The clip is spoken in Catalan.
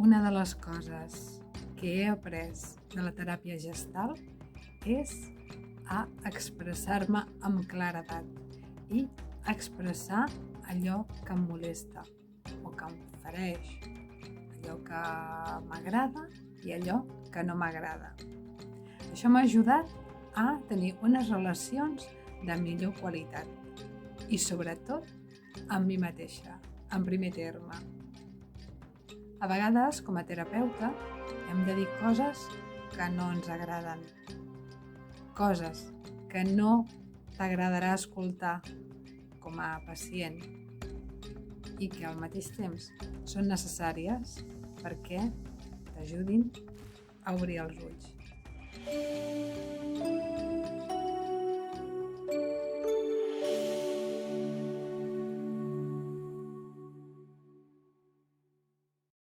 Una de les coses que he après de la teràpia gestal és a expressar-me amb claredat i expressar allò que em molesta o que em fereix, allò que m'agrada i allò que no m'agrada. Això m'ha ajudat a tenir unes relacions de millor qualitat i sobretot amb mi mateixa, en primer terme. A vegades, com a terapeuta, hem de dir coses que no ens agraden, coses que no t'agradarà escoltar com a pacient i que al mateix temps són necessàries perquè t'ajudin a obrir els ulls.